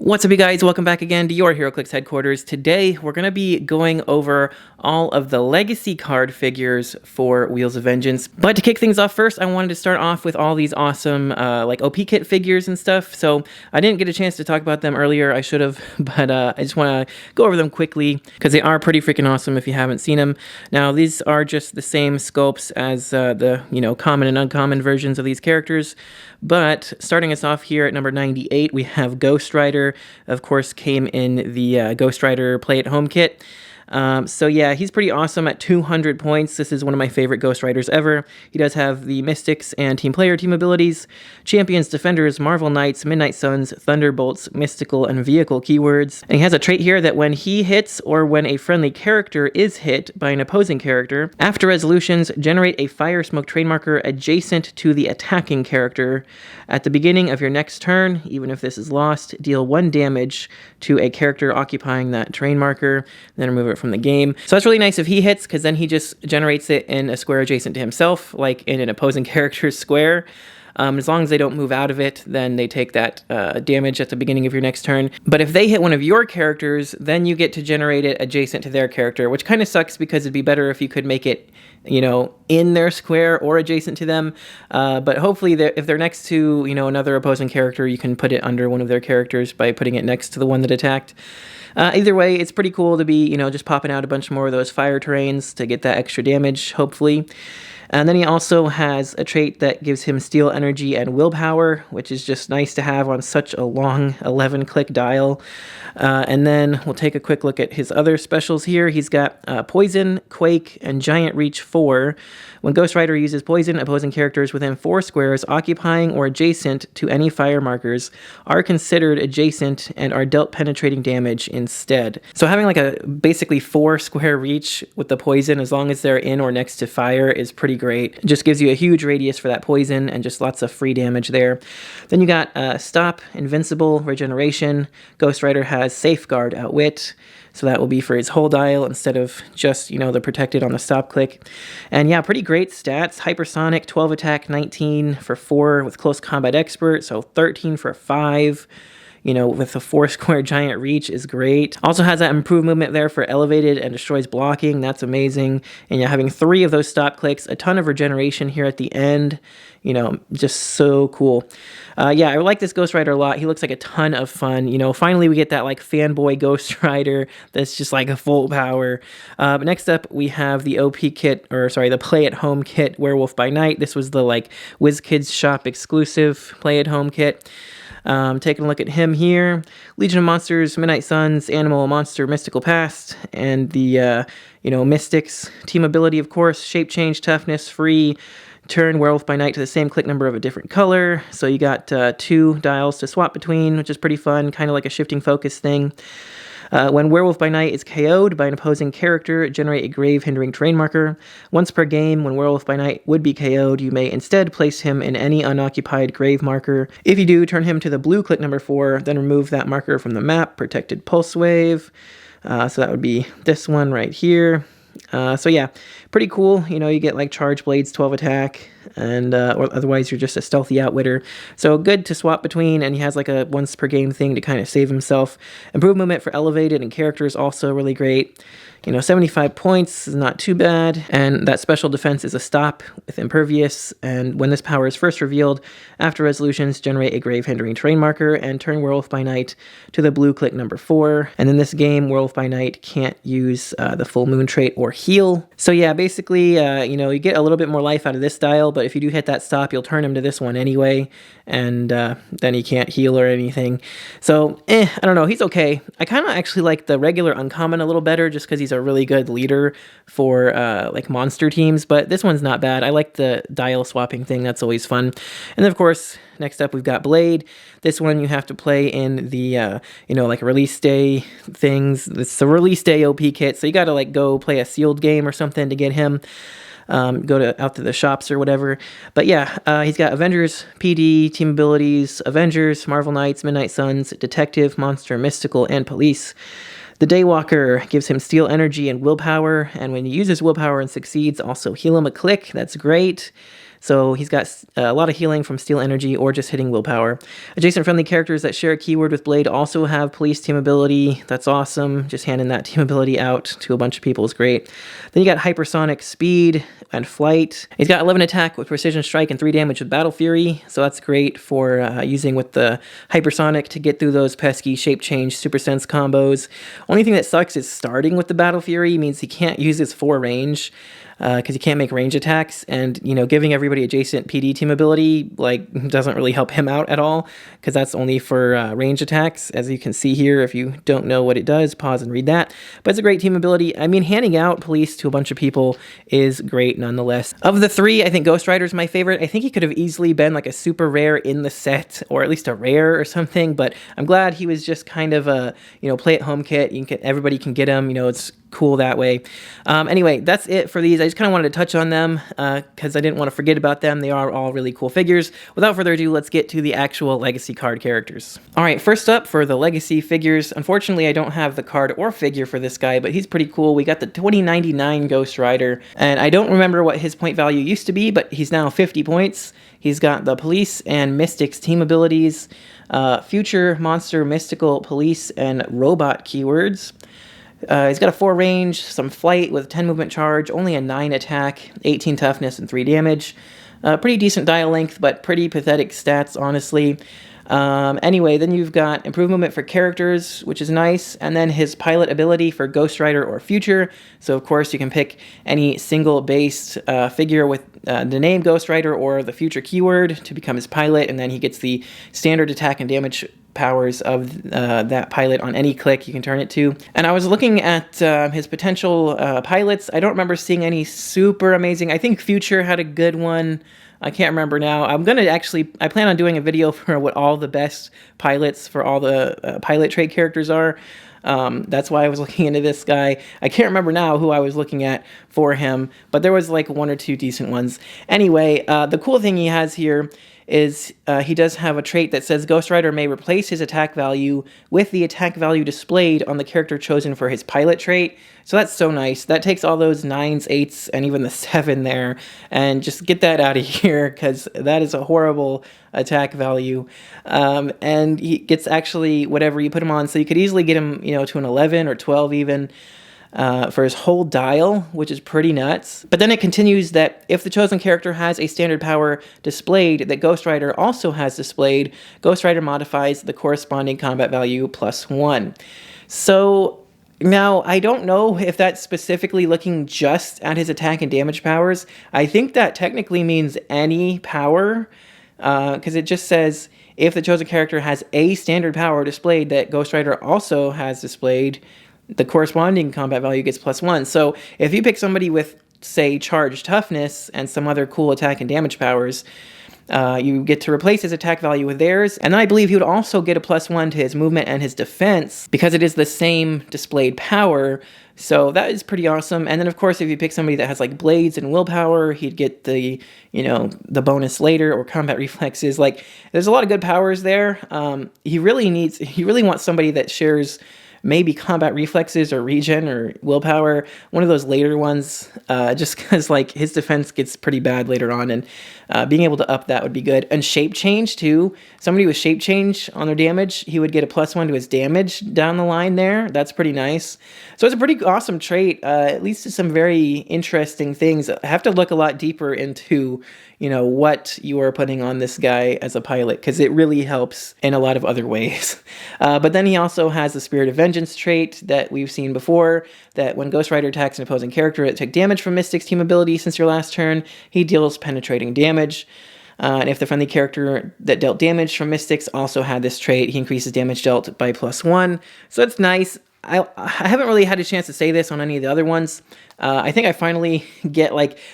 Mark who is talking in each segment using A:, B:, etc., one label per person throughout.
A: What's up, you guys? Welcome back again to your Heroclix headquarters. Today, we're going to be going over all of the legacy card figures for Wheels of Vengeance. But to kick things off first, I wanted to start off with all these awesome like OP kit figures and stuff. So I didn't get a chance to talk about them earlier. I should have, but I just want to go over them quickly because they are pretty freaking awesome if you haven't seen them. Now, these are just the same sculpts as the common and uncommon versions of these characters. But starting us off here at number 98, we have Ghost Rider. Of course, came in the Ghost Rider Play at Home kit. So yeah, he's pretty awesome at 200 points. This is one of my favorite Ghost Riders ever. He does have the Mystics and Team Player team abilities, Champions, Defenders, Marvel Knights, Midnight Suns, Thunderbolts, Mystical, and Vehicle keywords. And he has a trait here that when he hits or when a friendly character is hit by an opposing character, after resolutions, generate a Fire Smoke trade marker adjacent to the attacking character. At the beginning of your next turn, even if this is lost, deal 1 damage to a character occupying that train marker, then remove it from the game. So that's really nice if he hits, because then he just generates it in a square adjacent to himself, like in an opposing character's square. As long as they don't move out of it, then they take that damage at the beginning of your next turn. But if they hit one of your characters, then you get to generate it adjacent to their character, which kind of sucks because it'd be better if you could make it, in their square or adjacent to them. But hopefully, if they're next to, another opposing character, you can put it under one of their characters by putting it next to the one that attacked. Either way, it's pretty cool to be, just popping out a bunch more of those fire terrains to get that extra damage, hopefully. And then he also has a trait that gives him Steel Energy and Willpower, which is just nice to have on such a long 11-click dial. And then we'll take a quick look at his other specials here. He's got Poison, Quake, and Giant Reach 4. When Ghost Rider uses Poison, opposing characters within 4 squares occupying or adjacent to any fire markers are considered adjacent and are dealt penetrating damage instead. So having like a basically 4-square reach with the Poison, as long as they're in or next to fire, is pretty great. It just gives you a huge radius for that Poison and just lots of free damage there. Then you got Stop, Invincible, Regeneration. Ghost Rider has Safeguard, Outwit. So that will be for his whole dial instead of just, the protected on the stop click. And yeah, pretty great stats. Hypersonic, 12 attack, 19 for 4 with Close Combat Expert, so 13 for 5. With a 4-square giant reach is great. Also has that improved movement there for elevated and destroys blocking. That's amazing. And you're having 3 of those stop clicks, a ton of regeneration here at the end. Just so cool. Yeah, I like this Ghost Rider a lot. He looks like a ton of fun. Finally we get that like fanboy Ghost Rider that's just like a full power. But next up we have the the Play at Home kit, Werewolf by Night. This was the like WizKids shop exclusive Play at Home kit. Taking a look at him here. Legion of Monsters, Midnight Suns, Animal, Monster, Mystical Past, and the, Mystics team ability, of course. Shape Change, Toughness, Free, turn Werewolf by Night to the same click number of a different color. So you got 2 dials to swap between, which is pretty fun, kind of like a shifting focus thing. When Werewolf by Night is KO'd by an opposing character, generate a grave-hindering terrain marker. Once per game, when Werewolf by Night would be KO'd, you may instead place him in any unoccupied grave marker. If you do, turn him to the blue click number 4, then remove that marker from the map, Protected Pulse Wave. So that would be this one right here. So yeah, pretty cool. You get like Charge Blades, 12 attack, and or otherwise you're just a stealthy outwitter. So good to swap between, and he has like a once per game thing to kind of save himself. Improved movement for elevated and characters also really great. 75 points is not too bad, and that special defense is a stop with Impervious, and when this power is first revealed, after resolutions, generate a grave-hindering terrain marker, and turn Werewolf by Night to the blue click number 4, and in this game, Werewolf by Night can't use the Full Moon trait or heal. So yeah, basically, you get a little bit more life out of this dial, but if you do hit that stop, you'll turn him to this one anyway, and then he can't heal or anything. So, I don't know, he's okay. I kind of actually like the regular uncommon a little better, just because he's a really good leader for like monster teams, but this one's not bad. I like the dial swapping thing. That's always fun. And then of course, next up we've got Blade. This one you have to play in the like release day things. It's the release day OP kit, so you got to like go play a sealed game or something to get him. Go out to the shops or whatever. But yeah, he's got Avengers, PD, team abilities, Avengers, Marvel Knights, Midnight Suns, Detective, Monster, Mystical, and Police. The Daywalker gives him Steel Energy and Willpower, and when he uses Willpower and succeeds, also heal him a click. That's great. So he's got a lot of healing from Steel Energy or just hitting willpower. Adjacent friendly characters that share a keyword with Blade also have police team ability. That's awesome. Just handing that team ability out to a bunch of people is great. Then you got hypersonic speed and flight. He's got 11 attack with precision strike and 3 damage with Battle Fury. So that's great for using with the hypersonic to get through those pesky shape change super sense combos. Only thing that sucks is starting with the Battle Fury means he can't use his 4 range, because he can't make range attacks, and giving everybody adjacent PD team ability doesn't really help him out at all, because that's only for range attacks, as you can see here. If you don't know what it does, pause and read that. But it's a great team ability. I mean, handing out police to a bunch of people is great nonetheless. Of the 3, I think Ghost Rider's my favorite. I think he could have easily been like a super rare in the set, or at least a rare or something, but I'm glad he was just kind of a play at home kit. Everybody can get him. It's cool that way. Anyway, that's it for these. I just kind of wanted to touch on them because I didn't want to forget about them. They are all really cool figures. Without further ado, let's get to the actual Legacy card characters. All right, first up for the Legacy figures. Unfortunately, I don't have the card or figure for this guy, but he's pretty cool. We got the 2099 Ghost Rider, and I don't remember what his point value used to be, but he's now 50 points. He's got the Police and Mystics team abilities, Future, Monster, Mystical, Police, and Robot keywords. He's got a 4 range, some flight with 10 movement charge, only a 9 attack, 18 toughness, and 3 damage. Pretty decent dial length, but pretty pathetic stats, honestly. Anyway, then you've got improved movement for characters, which is nice, and then his pilot ability for Ghost Rider or Future. So, of course, you can pick any single-based figure with the name Ghost Rider or the Future keyword to become his pilot, and then he gets the standard attack and damage powers of that pilot on any click you can turn it to. And I was looking at his potential pilots. I don't remember seeing any super amazing. I think Future had a good one. I can't remember now. I plan on doing a video for what all the best pilots for all the pilot trait characters are. That's why I was looking into this guy. I can't remember now who I was looking at for him, but there was like 1 or 2 decent ones. Anyway, the cool thing he has here is he does have a trait that says Ghost Rider may replace his attack value with the attack value displayed on the character chosen for his pilot trait. So that's so nice. That takes all those 9s, 8s, and even the 7 there, and just get that out of here, because that is a horrible attack value. And he gets actually whatever you put him on, so you could easily get him, to an 11 or 12 even. For his whole dial, which is pretty nuts. But then it continues that if the chosen character has a standard power displayed that Ghost Rider also has displayed, Ghost Rider modifies the corresponding combat value +1. So now, I don't know if that's specifically looking just at his attack and damage powers. I think that technically means any power, because it just says if the chosen character has a standard power displayed that Ghost Rider also has displayed, the corresponding combat value gets +1. So if you pick somebody with, say, charge toughness and some other cool attack and damage powers, you get to replace his attack value with theirs. And then I believe he would also get a +1 to his movement and his defense because it is the same displayed power. So that is pretty awesome. And then, of course, if you pick somebody that has like blades and willpower, he'd get the, the bonus later, or combat reflexes. Like, there's a lot of good powers there. He really wants somebody that shares maybe combat reflexes or regen or willpower, one of those later ones, just because like his defense gets pretty bad later on, and being able to up that would be good. And shape change too. Somebody with shape change on their damage, he would get a +1 to his damage down the line there. That's pretty nice. So it's a pretty awesome trait. It leads to some very interesting things. I have to look a lot deeper into what you are putting on this guy as a pilot, because it really helps in a lot of other ways. But then he also has the Spirit of Vengeance trait that we've seen before, that when Ghost Rider attacks an opposing character that took damage from Mystic's team ability since your last turn, he deals penetrating damage. And if the friendly character that dealt damage from Mystics also had this trait, he increases damage dealt by +1. So that's nice. I haven't really had a chance to say this on any of the other ones. I think I finally get,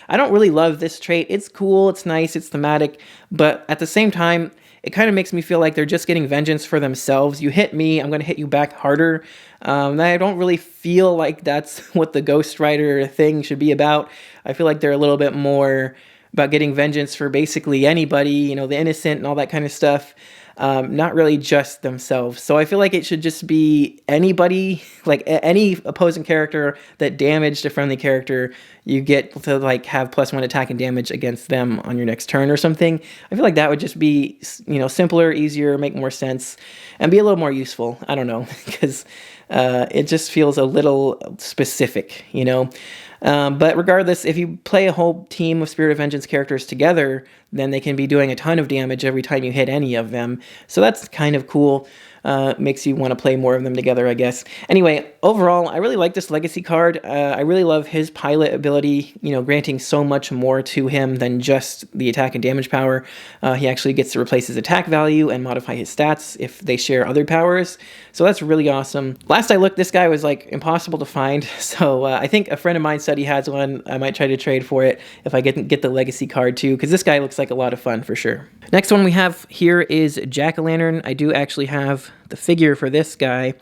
A: I don't really love this trait. It's cool, it's nice, it's thematic, but at the same time, it kind of makes me feel like they're just getting vengeance for themselves. You hit me, I'm going to hit you back harder. I don't really feel like that's what the Ghost Rider thing should be about. I feel like they're a little bit more about getting vengeance for basically anybody, you know, the innocent and all that kind of stuff. Not really just themselves. So I feel like it should just be anybody, like any opposing character that damaged a friendly character, you get to like have +1 attack and damage against them on your next turn or something. I feel like that would just be, you know, simpler, easier, make more sense, and be a little more useful. I don't know, because it just feels a little specific, you know. But regardless, if you play a whole team of Spirit of Vengeance characters together, then they can be doing a ton of damage every time you hit any of them. So that's kind of cool. Makes you want to play more of them together, I guess. Anyway, overall, I really like this Legacy card. I really love his pilot ability, you know, granting so much more to him than just the attack and damage power. He actually gets to replace his attack value and modify his stats if they share other powers. So that's really awesome. Last I looked, this guy was like impossible to find. So I think a friend of mine said he has one. I might try to trade for it if I get the Legacy card too, because this guy looks like a lot of fun for sure. Next one we have here is Jack-o'-lantern. I do actually have the figure for this guy.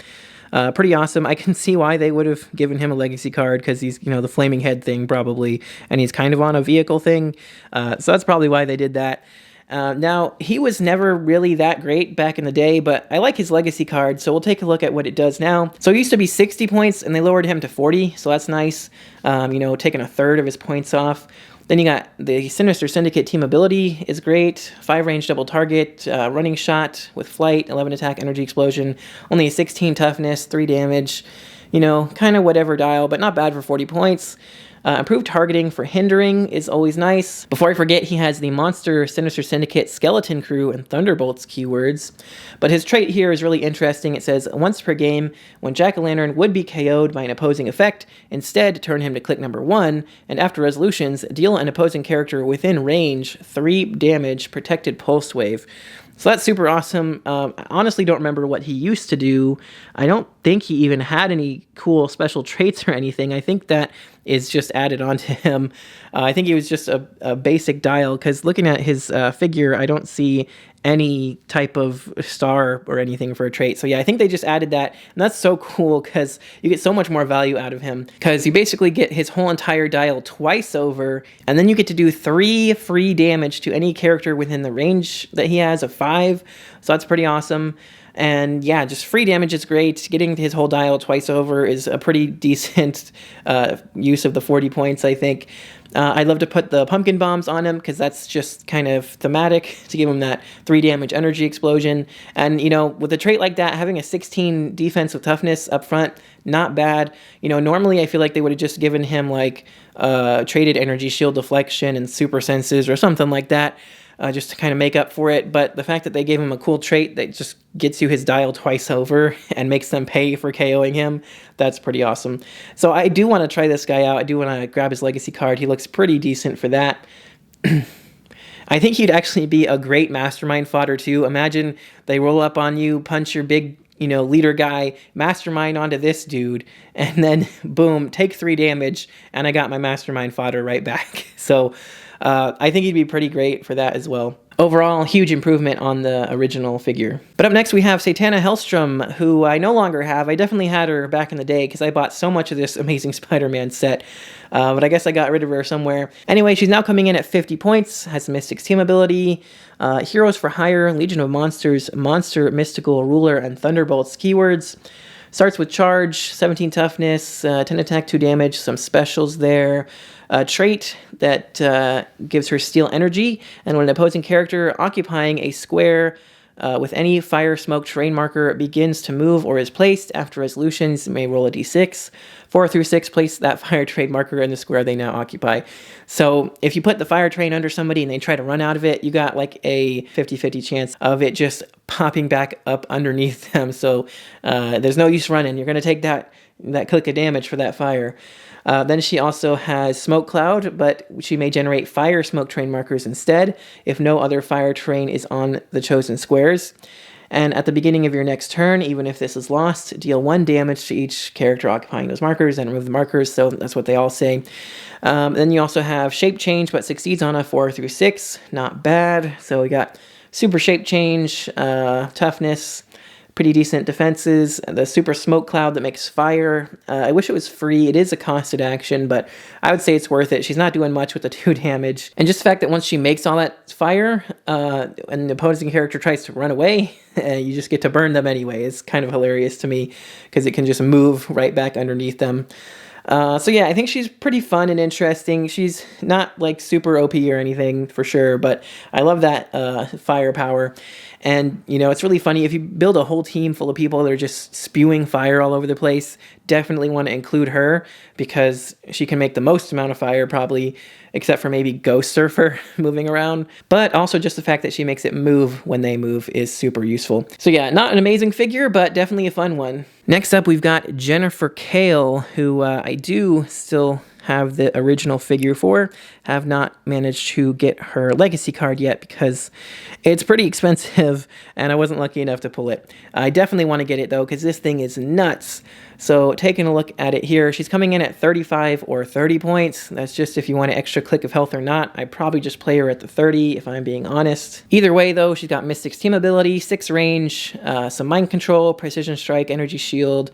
A: Pretty awesome. I can see why they would have given him a Legacy card, because he's, you know, the flaming head thing probably, and he's kind of on a vehicle thing. So that's probably why they did that. Now, he was never really that great back in the day, but I like his Legacy card, so we'll take a look at what it does now. So he used to be 60 points, and they lowered him to 40, so that's nice. You know, taking a third of his points off. Then you got the Sinister Syndicate team ability is great. 5 range double target, running shot with flight, 11 attack, energy explosion, only 16 toughness, 3 damage. You know, kind of whatever dial, but not bad for 40 points. Improved targeting for hindering is always nice. Before I forget, he has the Monster Sinister Syndicate Skeleton Crew and Thunderbolts keywords. But his trait here is really interesting. It says, once per game, when Jack-o'-lantern would be KO'd by an opposing effect, instead turn him to click number 1, and after resolutions, deal an opposing character within range 3 damage protected pulse wave. So that's super awesome. I honestly don't remember what he used to do. I don't think he even had any cool special traits or anything. I think that is just added on to him. I think he was just a basic dial, because looking at his figure, I don't see any type of star or anything for a trait. So yeah, I think they just added that, and that's so cool because you get so much more value out of him, because you basically get his whole entire dial twice over, and then you get to do 3 free damage to any character within the range that he has of 5. So that's pretty awesome. And yeah, just free damage is great. Getting his whole dial twice over is a pretty decent use of the 40 points, I think. I'd love to put the pumpkin bombs on him, because that's just kind of thematic to give him that 3 damage energy explosion. And, you know, with a trait like that, having a 16 defense with toughness up front, not bad. You know, normally I feel like they would have just given him like traded energy shield deflection and super senses or something like that. Just to kind of make up for it. But the fact that they gave him a cool trait that just gets you his dial twice over and makes them pay for KOing him, that's pretty awesome. So I do want to try this guy out. I do want to grab his Legacy card. He looks pretty decent for that. I think he'd actually be a great mastermind fodder too. Imagine they roll up on you, punch your big, you know, leader guy, mastermind onto this dude, and then boom, take 3 damage, and I got my mastermind fodder right back. So I think he'd be pretty great for that as well. Overall, huge improvement on the original figure. But up next we have Katana Hellstrom, who I no longer have. I definitely had her back in the day because I bought so much of this amazing SpiderMan set, but I guess I got rid of her somewhere. Anyway, she's now coming in at 50 points, has the Mystic's team ability, Heroes for Hire, Legion of Monsters, Monster, Mystical, Ruler, and Thunderbolts keywords. Starts with charge, 17 toughness, 10 attack, 2 damage, some specials there. A trait that gives her steal energy, and when an opposing character occupying a square with any fire, smoke, terrain marker begins to move or is placed after resolutions, you may roll a d6. 4 through 6, place that fire terrain marker in the square they now occupy. So if you put the fire terrain under somebody and they try to run out of it, you got like a 50-50 chance of it just popping back up underneath them. So there's no use running. You're going to take that click of damage for that fire. Then she also has Smoke Cloud, but she may generate fire smoke terrain markers instead if no other fire terrain is on the chosen squares. And at the beginning of your next turn, even if this is lost, deal 1 damage to each character occupying those markers and remove the markers, so that's what they all say. Then you also have Shape Change, but succeeds on a 4 through 6, not bad. So we got Super Shape Change, Toughness, pretty decent defenses. The super smoke cloud that makes fire. I wish it was free. It is a costed action, but I would say it's worth it. She's not doing much with the 2 damage. And just the fact that once she makes all that fire, and the opposing character tries to run away, you just get to burn them anyway. It's kind of hilarious to me because it can just move right back underneath them. So yeah, I think she's pretty fun and interesting. She's not like super OP or anything for sure, but I love that firepower. And, you know, it's really funny. If you build a whole team full of people that are just spewing fire all over the place, definitely want to include her because she can make the most amount of fire probably, except for maybe Ghost Surfer moving around. But also just the fact that she makes it move when they move is super useful. So yeah, not an amazing figure, but definitely a fun one. Next up, we've got Jennifer Kale, who I do still have the original figure for. Have not managed to get her legacy card yet because it's pretty expensive and I wasn't lucky enough to pull it. I definitely want to get it though because this thing is nuts. So taking a look at it here, she's coming in at 35 or 30 points. That's just if you want an extra click of health or not. I'd probably just play her at the 30 if I'm being honest. Either way though, she's got Mystic's team ability, 6 range, some mind control, precision strike, energy shield,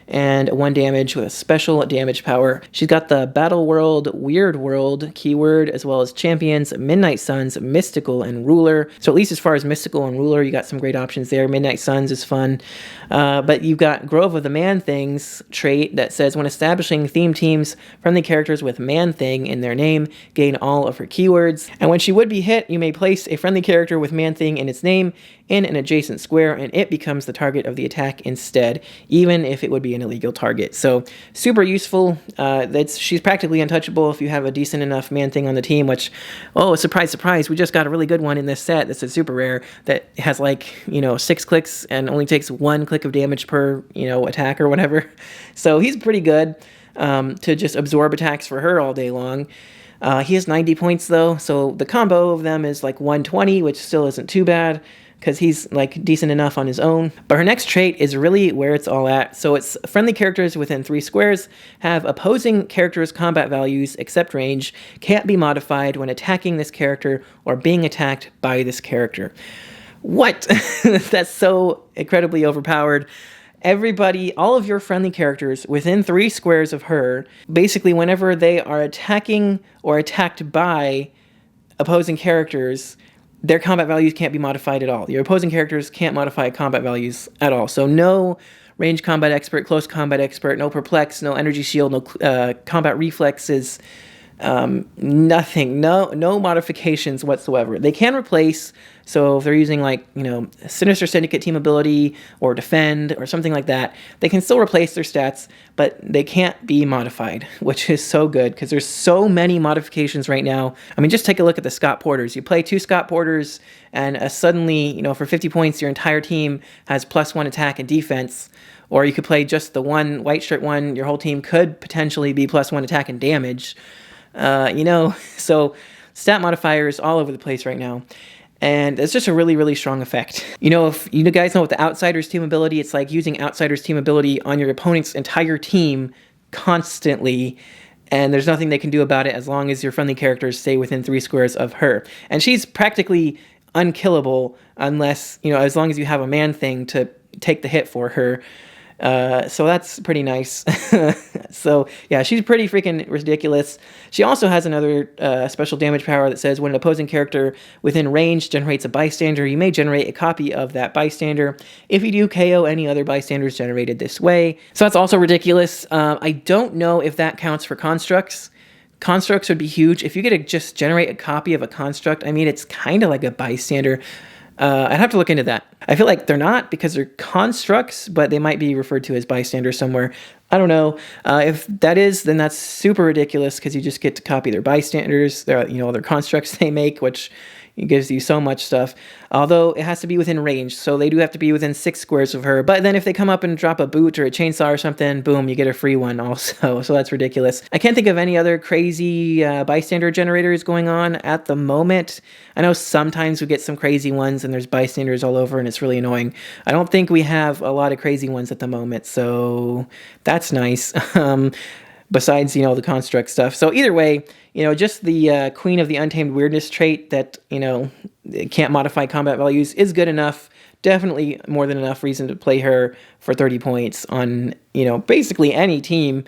A: and 1 damage with a special damage power. She's got the Battle World, Weird World keyword, as well as Champions, Midnight Suns, Mystical, and Ruler. So at least as far as Mystical and Ruler, you got some great options there. Midnight Suns is fun. But you've got Grove of the Man-Things trait that says, when establishing theme teams, friendly characters with Man-Thing in their name gain all of her keywords. And when she would be hit, you may place a friendly character with Man-Thing in its name in an adjacent square, and it becomes the target of the attack instead, even if it would be an illegal target. So super useful. She's practically untouchable if you have a decent enough Man-Thing on the team, which, oh, surprise, surprise, we just got a really good one in this set that's a super rare that has like, 6 clicks and only takes 1 click of damage per, attack or whatever. So he's pretty good to just absorb attacks for her all day long. He has 90 points though, so the combo of them is like 120, which still isn't too bad, because he's like decent enough on his own. But her next trait is really where it's all at. So it's friendly characters within 3 squares have opposing characters' combat values except range, can't be modified when attacking this character or being attacked by this character. What? That's so incredibly overpowered. Everybody, all of your friendly characters within 3 squares of her, basically whenever they are attacking or attacked by opposing characters, their combat values can't be modified at all. Your opposing characters can't modify combat values at all. So no range combat expert, close combat expert, no perplex, no energy shield, no combat reflexes, nothing, no modifications whatsoever. They can replace, so if they're using like, Sinister Syndicate team ability or defend or something like that, they can still replace their stats, but they can't be modified, which is so good because there's so many modifications right now. I mean, just take a look at the Scott Porters. You play 2 Scott Porters and suddenly, for 50 points, your entire team has +1 attack and defense. Or you could play just the one white shirt one, your whole team could potentially be +1 attack and damage. So stat modifiers all over the place right now. And it's just a really, really strong effect. If you guys know what the Outsiders team ability, it's like using Outsiders team ability on your opponent's entire team constantly, and there's nothing they can do about it as long as your friendly characters stay within 3 squares of her. And she's practically unkillable unless, as long as you have a Man-Thing to take the hit for her. So that's pretty nice. So yeah, she's pretty freaking ridiculous. She also has another special damage power that says when an opposing character within range generates a bystander, you may generate a copy of that bystander. If you do, KO any other bystanders generated this way. So that's also ridiculous. I don't know if that counts for constructs. Constructs would be huge. If you get to just generate a copy of a construct, I mean, it's kind of like a bystander. I'd have to look into that. I feel like they're not because they're constructs, but they might be referred to as bystanders somewhere. I don't know. If that is, then that's super ridiculous because you just get to copy their bystanders, their constructs they make, which gives you so much stuff. Although it has to be within range, so they do have to be within 6 squares of her. But then if they come up and drop a boot or a chainsaw or something, boom, you get a free one also. So that's ridiculous. I can't think of any other crazy bystander generators going on at the moment. I know sometimes we get some crazy ones and there's bystanders all over and it's really annoying. I don't think we have a lot of crazy ones at the moment, so that's nice. Besides, the construct stuff. So either way, just the Queen of the Untamed Weirdness trait that, it can't modify combat values is good enough definitely more than enough reason to play her for 30 points on, you know, basically any team.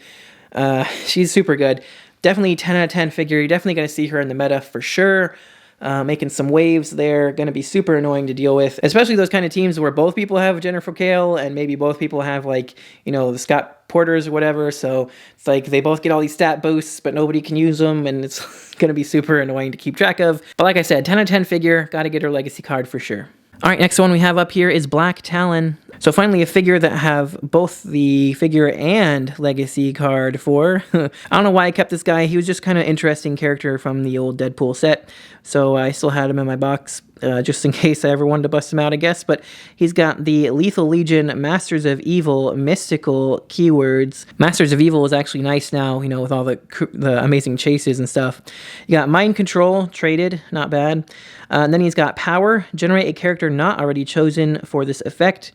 A: She's super good. Definitely 10 out of 10 figure. You're definitely going to see her in the meta for sure. Making some waves there, going to be super annoying to deal with, especially those kind of teams where both people have Jennifer Kale and maybe both people have, like, you know, the Scott Porters or whatever. So it's like they both get all these stat boosts, but nobody can use them, and it's going to be super annoying to keep track of. But like I said, 10 out of 10 figure, got to get her legacy card for sure. All right, next one we have up here is Black Talon. So finally a figure that I have both the figure and legacy card for. I don't know why I kept this guy. He was just kind of interesting character from the old Deadpool set. So I still had him in my box just in case I ever wanted to bust him out, I guess. But he's got the Lethal Legion Masters of Evil mystical keywords. Masters of Evil is actually nice now, you know, with all the amazing chases and stuff. You got Mind Control, traded, not bad. And then he's got Power, generate a character not already chosen for this effect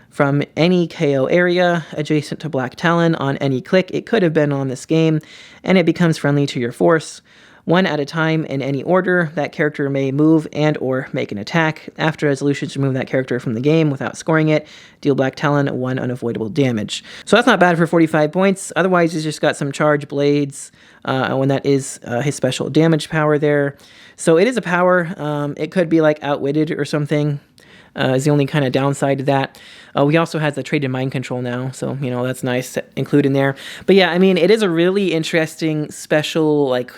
A: from any KO area adjacent to Black Talon on any click. It could have been on this game, and it becomes friendly to your force. One at a time in any order, that character may move and or make an attack. After resolutions, remove that character from the game without scoring it. Deal Black Talon 1 unavoidable damage. So that's not bad for 45 points. Otherwise, he's just got some charge blades, when that is his special damage power there. So it is a power. It could be like outwitted or something. Is the only kind of downside to that. We also have the traded mind control now, so, you know, that's nice to include in there. But yeah, I mean, it is a really interesting special, like,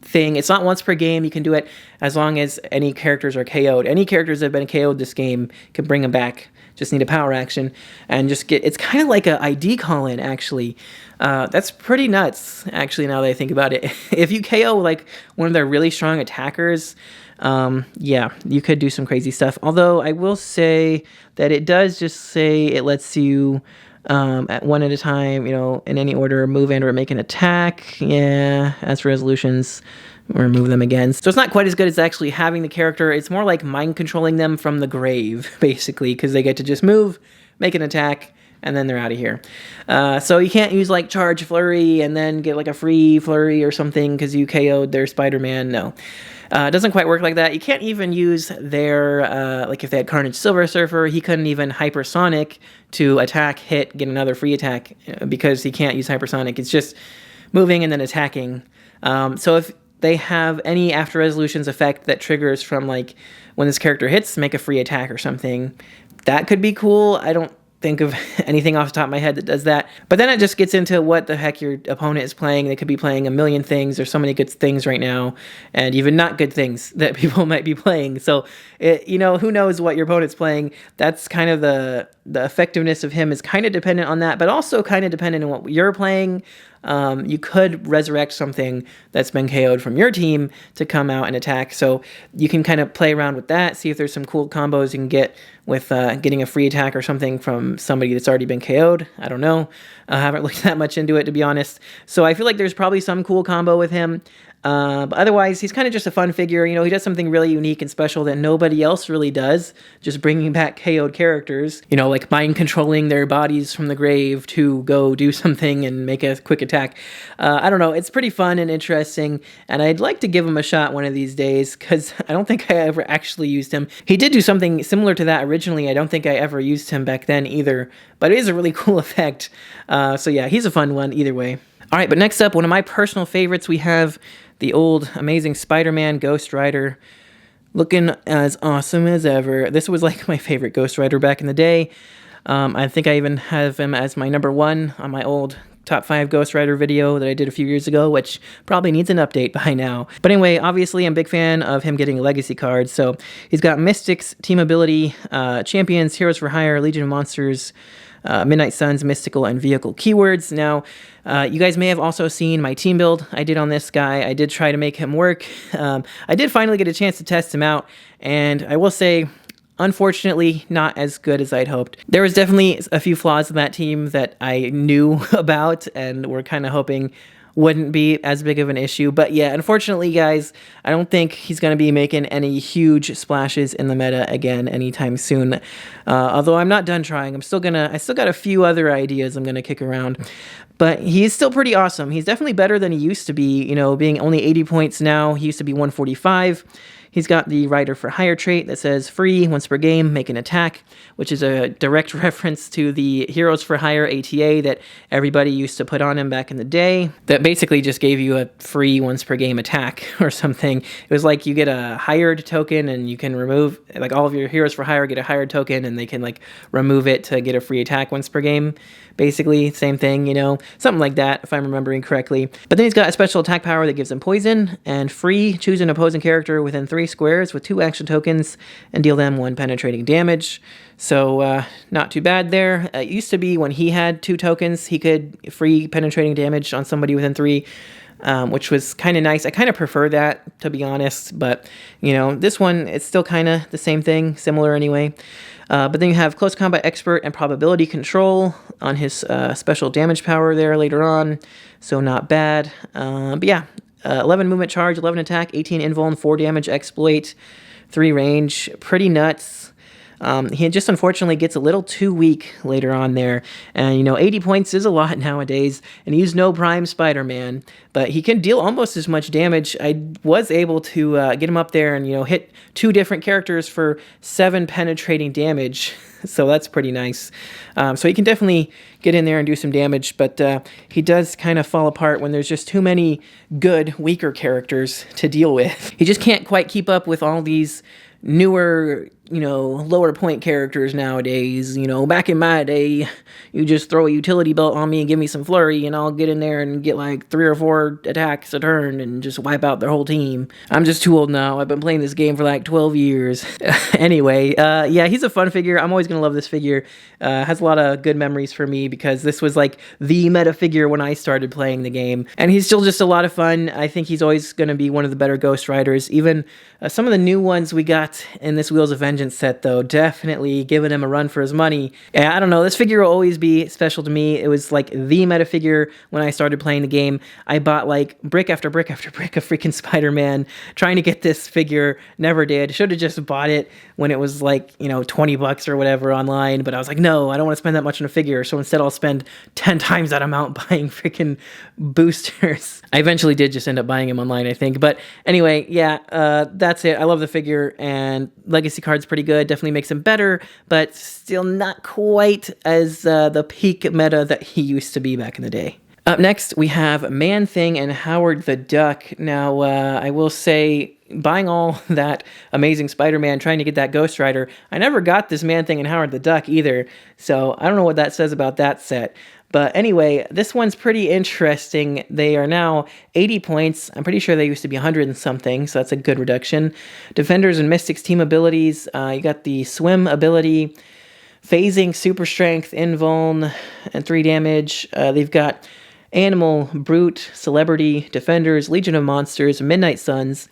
A: thing. It's not once per game. You can do it as long as any characters are KO'd. Any characters that have been KO'd this game can bring them back. Just need a power action and just get, it's kind of like a ID call-in, actually. That's pretty nuts, actually, now that I think about it. If you KO, like, one of their really strong attackers, yeah, you could do some crazy stuff. Although I will say that it does just say it lets you, at one at a time, you know, in any order, move and or make an attack. Yeah, as for resolutions, remove them again. So it's not quite as good as actually having the character. It's more like mind controlling them from the grave, basically, because they get to just move, make an attack, and then they're out of here. So you can't use, like, Charge Flurry and then get, like, a free Flurry or something because you KO'd their SpiderMan. No. It doesn't quite work like that. You can't even use their, like, if they had Carnage Silver Surfer, he couldn't even Hypersonic to attack, hit, get another free attack because he can't use Hypersonic. It's just moving and then attacking. So if they have any after resolutions effect that triggers from, like, when this character hits, make a free attack or something, that could be cool. I don't think of anything off the top of my head that does that. But then it just gets into what the heck your opponent is playing. They could be playing a million things. There's so many good things right now, and even not good things that people might be playing. So, you know, who knows what your opponent's playing? That's kind of the effectiveness of him is kind of dependent on that, but also kind of dependent on what you're playing. You could resurrect something that's been KO'd from your team to come out and attack. So you can kind of play around with that, see if there's some cool combos you can get with getting a free attack or something from somebody that's already been KO'd. I don't know. I haven't looked that much into it, to be honest. So I feel like there's probably some cool combo with him. But otherwise, he's kind of just a fun figure. You know, he does something really unique and special that nobody else really does, just bringing back KO'd characters, you know, like mind controlling their bodies from the grave to go do something and make a quick attack. I don't know. It's pretty fun and interesting, and I'd like to give him a shot one of these days because I don't think I ever actually used him. He did do something similar to that originally. I don't think I ever used him back then either, but it is a really cool effect. So yeah, he's a fun one either way. All right, but next up, one of my personal favorites, we have the old amazing Spider-Man Ghost Rider, looking as awesome as ever. This was like my favorite Ghost Rider back in the day. I think I even have him as my number one on my old top 5 Ghost Rider video that I did a few years ago, which probably needs an update by now. But anyway, obviously I'm a big fan of him getting legacy cards. So he's got Mystics, Team Ability, Champions, Heroes for Hire, Legion of Monsters, Midnight Suns, Mystical, and Vehicle keywords. Now, you guys may have also seen my team build I did on this guy. I did try to make him work. I did finally get a chance to test him out, and I will say, unfortunately, not as good as I'd hoped. There was definitely a few flaws in that team that I knew about and were kind of hoping wouldn't be as big of an issue. But yeah, unfortunately, guys, I don't think he's going to be making any huge splashes in the meta again anytime soon. Although I'm not done trying. I still got a few other ideas I'm going to kick around. But he's still pretty awesome. He's definitely better than he used to be, you know, being only 80 points now. He used to be 145. He's got the Rider for Hire trait that says free, once per game, make an attack, which is a direct reference to the Heroes for Hire ATA that everybody used to put on him back in the day. That basically just gave you a free once per game attack or something. It was like you get a hired token and you can remove, like all of your Heroes for Hire get a hired token and they can like remove it to get a free attack once per game. Basically, same thing, you know, something like that, if I'm remembering correctly. But then he's got a special attack power that gives him poison, and free, choose an opposing character within 3 squares with 2 action tokens, and deal them 1 penetrating damage. So, not too bad there. It used to be when he had 2 tokens, he could free penetrating damage on somebody within 3, which was kind of nice. I kind of prefer that, to be honest, but, you know, this one, it's still kind of the same thing, similar anyway. But then you have Close Combat Expert and Probability Control on his special damage power there later on, so not bad. But yeah, 11 movement charge, 11 attack, 18 invuln, 4 damage exploit, 3 range, pretty nuts. He just unfortunately gets a little too weak later on there. And, you know, 80 points is a lot nowadays. And he's no prime Spider-Man, but he can deal almost as much damage. I was able to get him up there and, you know, hit 2 different characters for 7 penetrating damage. So that's pretty nice. So he can definitely get in there and do some damage, but he does kind of fall apart when there's just too many good, weaker characters to deal with. He just can't quite keep up with all these newer, you know, lower point characters nowadays. You know, back in my day, you just throw a utility belt on me and give me some flurry, and I'll get in there and get like 3 or 4 attacks a turn and just wipe out their whole team. I'm just too old now. I've been playing this game for like 12 years. Anyway, yeah, he's a fun figure. I'm always going to love this figure. Has a lot of good memories for me because this was like the meta figure when I started playing the game. And he's still just a lot of fun. I think he's always going to be one of the better Ghost Riders. Even some of the new ones we got in this Wheels of Vengeance set, though, definitely giving him a run for his money. I don't know, this figure will always be special to me. It was like the meta figure when I started playing the game. I bought like brick after brick after brick of freaking Spider-Man trying to get this figure. Never did. Should have just bought it when it was like, you know, 20 bucks or whatever online, but I was like, no, I don't want to spend that much on a figure, so instead I'll spend 10 times that amount buying freaking boosters. I eventually did just end up buying him online, I think, but anyway, yeah, that's it. I love the figure, and Legacy card's pretty good, definitely makes him better, but still not quite as the peak meta that he used to be back in the day. Up next, we have ManThing and Howard the Duck. Now, I will say, buying all that Amazing Spider-Man, trying to get that Ghost Rider, I never got this ManThing and Howard the Duck either, so I don't know what that says about that set. But anyway, this one's pretty interesting. They are now 80 points. I'm pretty sure they used to be 100 and something, so that's a good reduction. Defenders and Mystics team abilities. You got the Swim ability, Phasing, Super Strength, Invuln, and 3 damage. They've got Animal, Brute, Celebrity, Defenders, Legion of Monsters, Midnight Suns,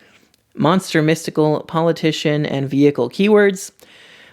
A: Monster, Mystical, Politician, and Vehicle keywords.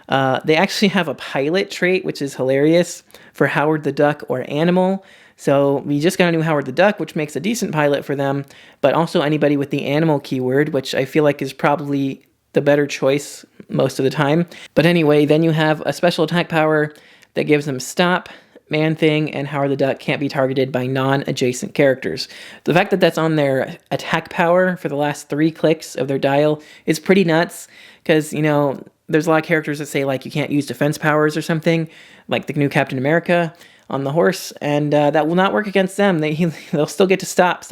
A: They actually have a pilot trait, which is hilarious, for Howard the Duck or Animal. So we just got a new Howard the Duck, which makes a decent pilot for them, but also anybody with the Animal keyword, which I feel like is probably the better choice most of the time. But anyway, then you have a special attack power that gives them Stop, ManThing, and Howard the Duck can't be targeted by non-adjacent characters. The fact that that's on their attack power for the last 3 clicks of their dial is pretty nuts, because, you know, there's a lot of characters that say, like, you can't use defense powers or something, like the new Captain America on the horse, and that will not work against them. They'll still get to stop,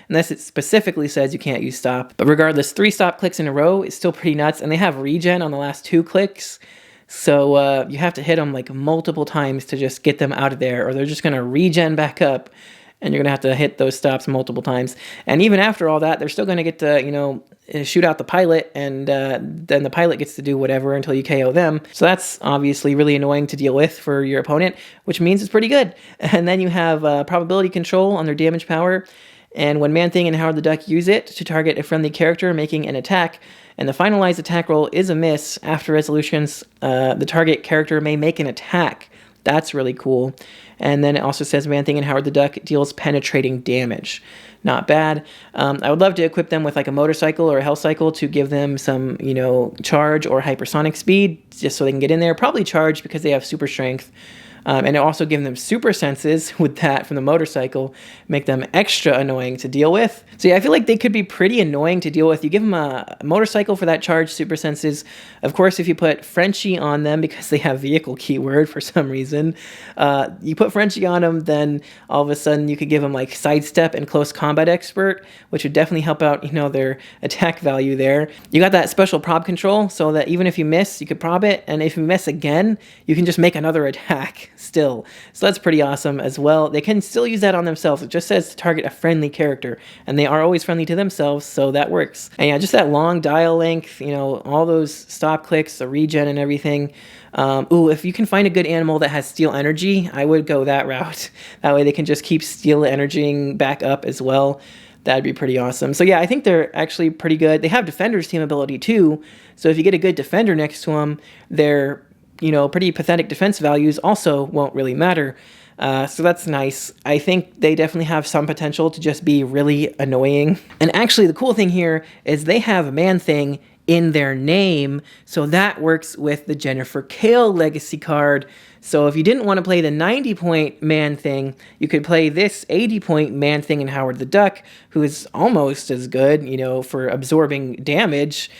A: unless it specifically says you can't use stop. But regardless, 3 stop clicks in a row is still pretty nuts, and they have regen on the last 2 clicks, so you have to hit them like multiple times to just get them out of there, or they're just going to regen back up, and you're going to have to hit those stops multiple times. And even after all that, they're still going to get to, you know, shoot out the pilot, and then the pilot gets to do whatever until you KO them. So that's obviously really annoying to deal with for your opponent, which means it's pretty good. And then you have probability control on their damage power, and when ManThing and Howard the Duck use it to target a friendly character making an attack, and the finalized attack roll is a miss, after resolutions, the target character may make an attack. That's really cool. And then it also says ManThing and Howard the Duck deals penetrating damage. Not bad. I would love to equip them with like a motorcycle or a Hellcycle to give them some, you know, charge or hypersonic speed, just so they can get in there. Probably charge because they have super strength. And it also gives them super senses with that from the motorcycle, make them extra annoying to deal with. So yeah, I feel like they could be pretty annoying to deal with. You give them a motorcycle for that charge super senses. Of course, if you put Frenchie on them, because they have vehicle keyword for some reason, you put Frenchie on them, then all of a sudden you could give them like sidestep and close combat expert, which would definitely help out, you know, their attack value there. You got that special prob control, so that even if you miss, you could prob it, and if you miss again, you can just make another attack still. So that's pretty awesome as well. They can still use that on themselves. It just says to target a friendly character, and they are always friendly to themselves, so that works. And yeah, just that long dial length, you know, all those stop clicks, the regen and everything. Ooh, if you can find a good animal that has steel energy, I would go that route. That way they can just keep steel energying back up as well. That'd be pretty awesome. So yeah, I think they're actually pretty good. They have Defender's team ability too, so if you get a good Defender next to them, their, you know, pretty pathetic defense values also won't really matter. So that's nice. I think they definitely have some potential to just be really annoying. And actually, the cool thing here is they have ManThing in their name, so that works with the Jennifer Kale legacy card. So if you didn't want to play the 90-point ManThing, you could play this 80-point ManThing in Howard the Duck, who is almost as good, you know, for absorbing damage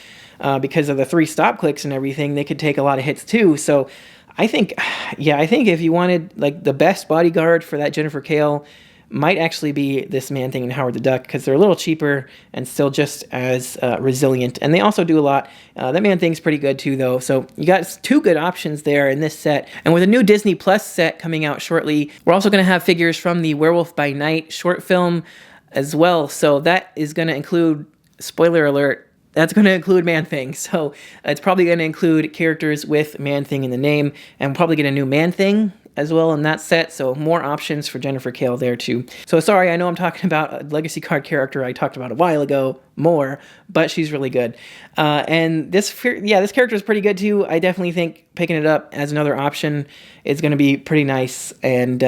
A: because of the 3 stop clicks and everything. They could take a lot of hits too. So I think, yeah, I think if you wanted like the best bodyguard for that Jennifer Kale, might actually be this ManThing and Howard the Duck, because they're a little cheaper and still just as resilient. And they also do a lot. That ManThing's pretty good too, though. So you got 2 good options there in this set. And with a new Disney Plus set coming out shortly, we're also going to have figures from the Werewolf by Night short film as well. So that is going to include, spoiler alert, that's going to include ManThing. So it's probably going to include characters with ManThing in the name, and we'll probably get a new ManThing as well in that set, so more options for Jennifer Kale there too. So sorry, I know I'm talking about a legacy card character I talked about a while ago more, but she's really good. And this character is pretty good too. I definitely think picking it up as another option is going to be pretty nice, and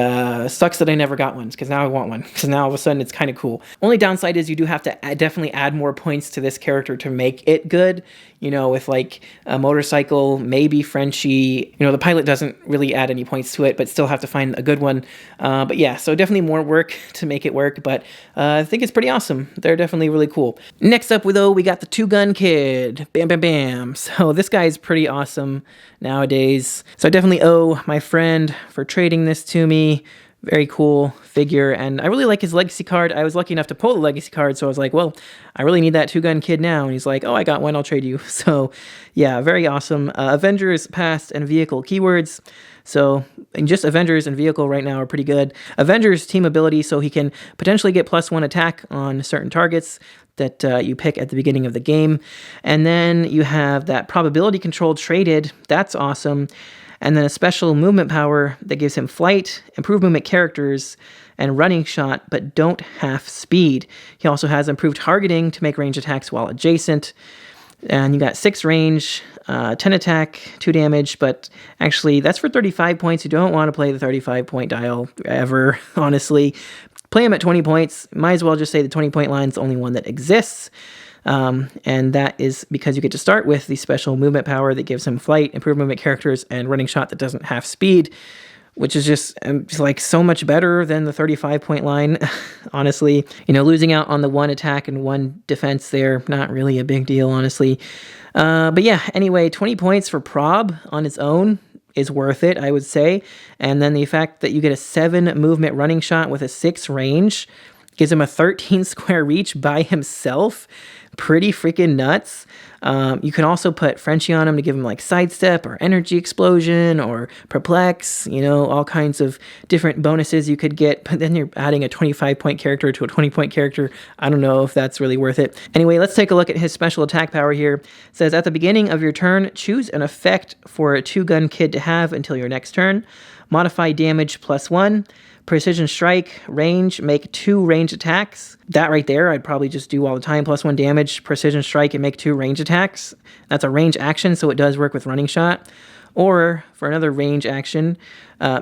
A: sucks that I never got one, because now I want one, because now all of a sudden it's kind of cool. Only downside is you do have to definitely add more points to this character to make it good, you know, with like a motorcycle, maybe Frenchie. You know, the pilot doesn't really add any points to it, but still have to find a good one. But yeah, so definitely more work to make it work, but I think it's pretty awesome. They're definitely really cool. Next up, though, we got the Two Gun Kid. Bam, bam, bam. So this guy is pretty awesome nowadays. So I definitely owe my friend for trading this to me. Very cool figure, and I really like his legacy card. I was lucky enough to pull the legacy card, so I was like, well, I really need that Two Gun Kid now. And he's like, oh, I got one, I'll trade you. So yeah, very awesome. Avengers, past, and vehicle keywords. So and just Avengers and vehicle right now are pretty good. Avengers team ability, so he can potentially get +1 attack on certain targets that you pick at the beginning of the game. And then you have that probability control traded. That's awesome. And then a special movement power that gives him flight, improved movement characters, and running shot, but don't half speed. He also has improved targeting to make range attacks while adjacent. And you got 6 range, 10 attack, 2 damage, but actually that's for 35 points. You don't want to play the 35-point dial ever, honestly. Play him at 20 points. Might as well just say the 20-point line is the only one that exists. And that is because you get to start with the special movement power that gives him flight, improved movement characters, and running shot that doesn't half speed, which is just like so much better than the 35-point line, honestly. You know, losing out on the 1 attack and 1 defense there, not really a big deal, honestly. But yeah, anyway, 20 points for prob on its own is worth it, I would say. And then the fact that you get a 7 movement running shot with a 6 range gives him a 13 square reach by himself. Pretty freaking nuts. You can also put Frenchie on him to give him like sidestep or energy explosion or perplex, you know, all kinds of different bonuses you could get, but then you're adding a 25-point character to a 20-point character. I don't know if that's really worth it. Anyway, let's take a look at his special attack power here. It says at the beginning of your turn, choose an effect for a Two Gun Kid to have until your next turn. Modify damage +1. Precision strike, range, make 2 range attacks. That right there, I'd probably just do all the time. +1 damage, precision strike, and make 2 range attacks. That's a range action, so it does work with running shot. Or, for another range action,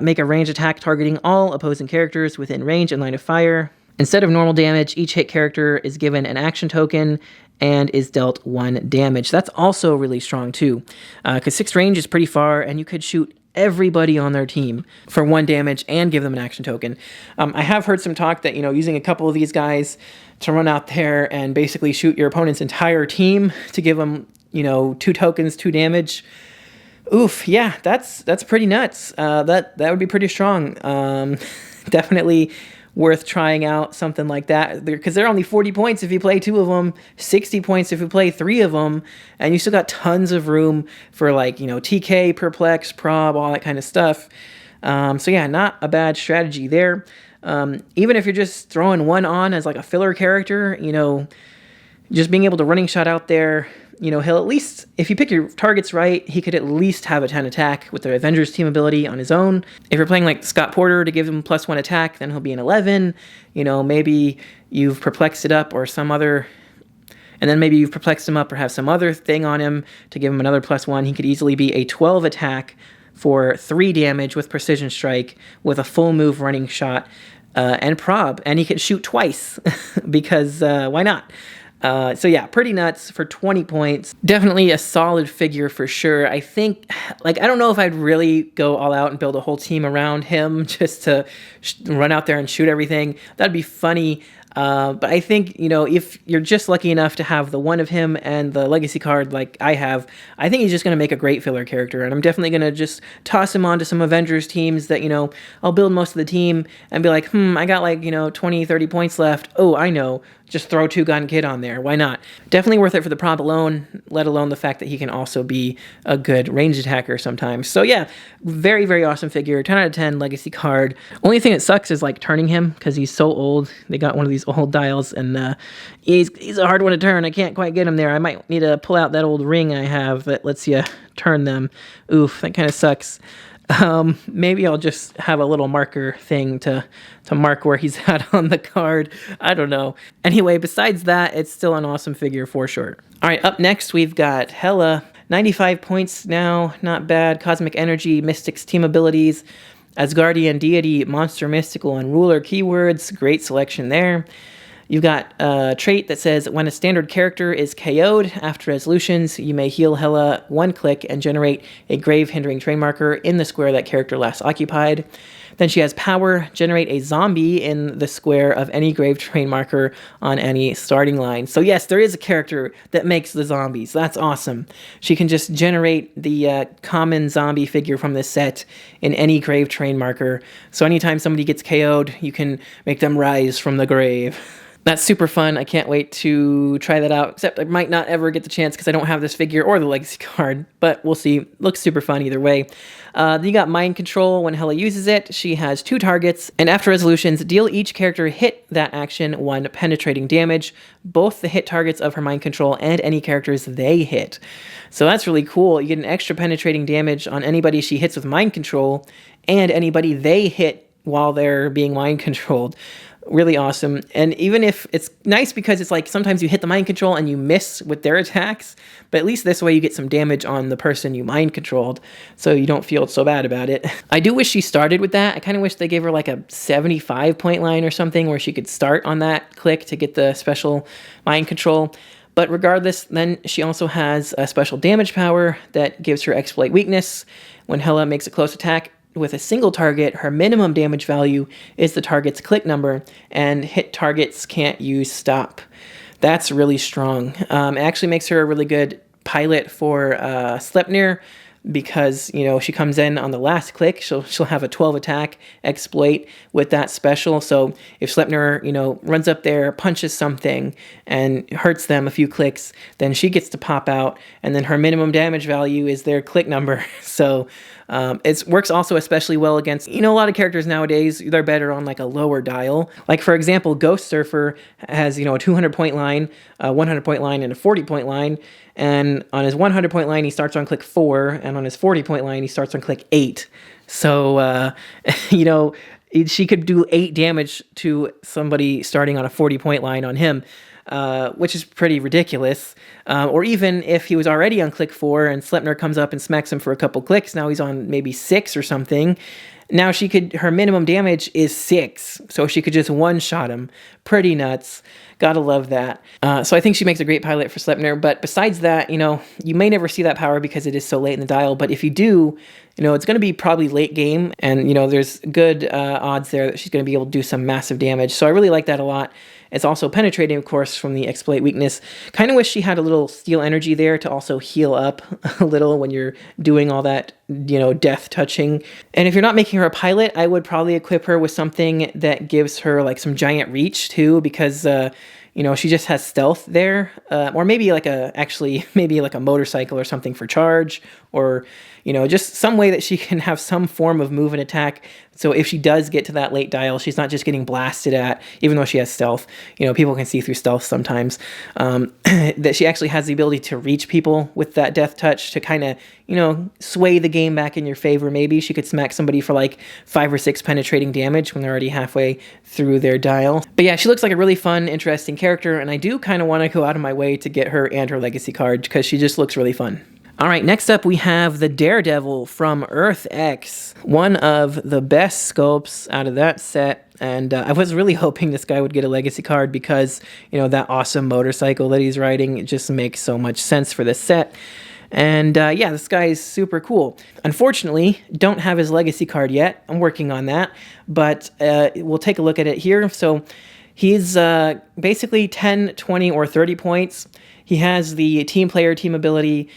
A: make a range attack targeting all opposing characters within range and line of fire. Instead of normal damage, each hit character is given an action token and is dealt 1 damage. That's also really strong too, because 6 range is pretty far, and you could shoot everybody on their team for 1 damage and give them an action token. I have heard some talk that, using a couple of these guys to run out there and basically shoot your opponent's entire team to give them, 2 tokens, 2 damage. Oof, yeah, that's pretty nuts. That would be pretty strong. Definitely worth trying out something like that, because they're only 40 points if you play 2 of them, 60 points if you play 3 of them, and you still got tons of room for TK, Perplex, Prob, all that kind of stuff. So yeah, not a bad strategy there. Even if you're just throwing one on as a filler character, just being able to running shot out there, he'll at least, if you pick your targets right, he could at least have a 10 attack with the Avengers team ability on his own. If you're playing Scott Porter to give him +1 attack, then he'll be an 11. Maybe you've perplexed it up or some other, and then maybe you've perplexed him up or have some other thing on him to give him another +1. He could easily be a 12 attack for 3 damage with Precision Strike with a full move running shot and Prob, and he could shoot twice because why not? So yeah, pretty nuts for 20 points. Definitely a solid figure for sure. I think, I don't know if I'd really go all out and build a whole team around him just to run out there and shoot everything. That'd be funny. But I think, if you're just lucky enough to have the one of him and the legacy card like I have, I think he's just going to make a great filler character. And I'm definitely going to just toss him onto some Avengers teams that, I'll build most of the team and be like, I got 20, 30 points left. Oh, I know. Just throw 2-Gun Kid on there. Why not? Definitely worth it for the prop alone, let alone the fact that he can also be a good ranged attacker sometimes. So yeah, very, very awesome figure. 10 out of 10 legacy card. Only thing that sucks is turning him because he's so old. They got one of these old dials and he's a hard one to turn. I can't quite get him there. I might need to pull out that old ring I have that lets you turn them. Oof, that kind of sucks. Maybe I'll just have a little marker thing to mark where he's at on the card. I don't know. Anyway, besides that, it's still an awesome figure for sure. All right, up next, we've got Hela. 95 points now, not bad. Cosmic Energy, Mystics team abilities, Asgardian Deity, Monster Mystical, and Ruler keywords. Great selection there. You've got a trait that says, when a standard character is KO'd after resolutions, you may heal Hela 1 click and generate a grave-hindering terrain marker in the square that character last occupied. Then she has power, generate a zombie in the square of any grave terrain marker on any starting line. So yes, there is a character that makes the zombies. That's awesome. She can just generate the common zombie figure from this set in any grave terrain marker. So anytime somebody gets KO'd, you can make them rise from the grave. That's super fun. I can't wait to try that out, except I might not ever get the chance because I don't have this figure or the legacy card, but we'll see. Looks super fun either way. Then you got Mind Control. When Hela uses it, she has 2 targets, and after resolutions, deal each character hit that action 1 penetrating damage, both the hit targets of her Mind Control and any characters they hit. So that's really cool. You get an extra penetrating damage on anybody she hits with Mind Control and anybody they hit while they're being mind controlled. Really awesome. And even if it's nice because it's sometimes you hit the mind control and you miss with their attacks, but at least this way you get some damage on the person you mind controlled, so you don't feel so bad about it. I do wish she started with that. I kind of wish they gave her a 75 point line or something where she could start on that click to get the special mind control. But regardless, then she also has a special damage power that gives her exploit weakness. When Hela makes a close attack with a single target, her minimum damage value is the target's click number, and hit targets can't use stop. That's really strong. It actually makes her a really good pilot for Sleipnir, because she comes in on the last click. She'll have a 12 attack exploit with that special. So if Sleipnir runs up there, punches something and hurts them a few clicks, then she gets to pop out, and then her minimum damage value is their click number. So it works also especially well against, a lot of characters nowadays, they're better on a lower dial. For example, Ghost Surfer has, a 200 point line, a 100 point line, and a 40 point line. And on his 100 point line, he starts on click 4, and on his 40 point line, he starts on click 8. So, she could do 8 damage to somebody starting on a 40 point line on him. which is pretty ridiculous. Or even if he was already on click 4 and Sleipnir comes up and smacks him for a couple clicks, now he's on maybe 6 or something. Now her minimum damage is 6, so she could just one-shot him. Pretty nuts. Gotta love that. So I think she makes a great pilot for Sleipnir, but besides that, you may never see that power because it is so late in the dial, but if you do, it's going to be probably late game, and, there's good odds there that she's going to be able to do some massive damage, so I really like that a lot. It's also penetrating, of course, from the exploit weakness. Kind of wish she had a little steel energy there to also heal up a little when you're doing all that, death touching. And if you're not making her a pilot, I would probably equip her with something that gives her like some giant reach too, because she just has stealth there, or maybe like a motorcycle or something for charge, or just some way that she can have some form of move and attack. So if she does get to that late dial, she's not just getting blasted at, even though she has stealth. People can see through stealth sometimes. That she actually has the ability to reach people with that death touch to kind of, sway the game back in your favor. Maybe she could smack somebody for like 5 or 6 penetrating damage when they're already halfway through their dial. But yeah, she looks like a really fun, interesting character, and I do kind of want to go out of my way to get her and her legacy card because she just looks really fun. All right, next up we have the Daredevil from Earth X, one of the best sculpts out of that set, and I was really hoping this guy would get a legacy card because, that awesome motorcycle that he's riding just makes so much sense for this set. And yeah, this guy is super cool. Unfortunately, don't have his legacy card yet. I'm working on that, but we'll take a look at it here. So he's basically 10, 20, or 30 points. He has the team player, team ability.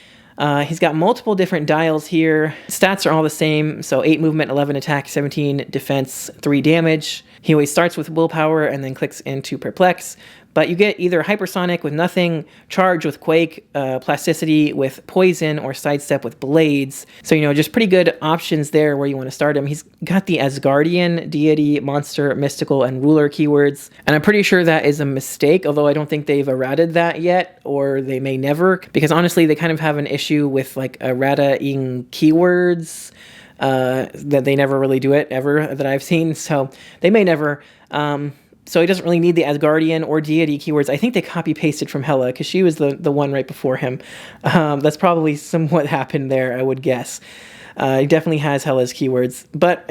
A: He's got multiple different dials here. Stats are all the same, so 8 movement, 11 attack, 17 defense, 3 damage. He always starts with willpower and then clicks into perplex. But you get either hypersonic with nothing, charge with quake, plasticity with poison, or sidestep with blades. So, just pretty good options there where you want to start him. He's got the Asgardian, deity, monster, mystical, and ruler keywords. And I'm pretty sure that is a mistake, although I don't think they've errated that yet, or they may never. Because honestly, they kind of have an issue with like errata-ing keywords. That they never really do it ever that I've seen. So they may never. So he doesn't really need the Asgardian or deity keywords. I think they copy-pasted from Hela because she was the one right before him. That's probably somewhat happened there, I would guess. He definitely has Hela's keywords. But,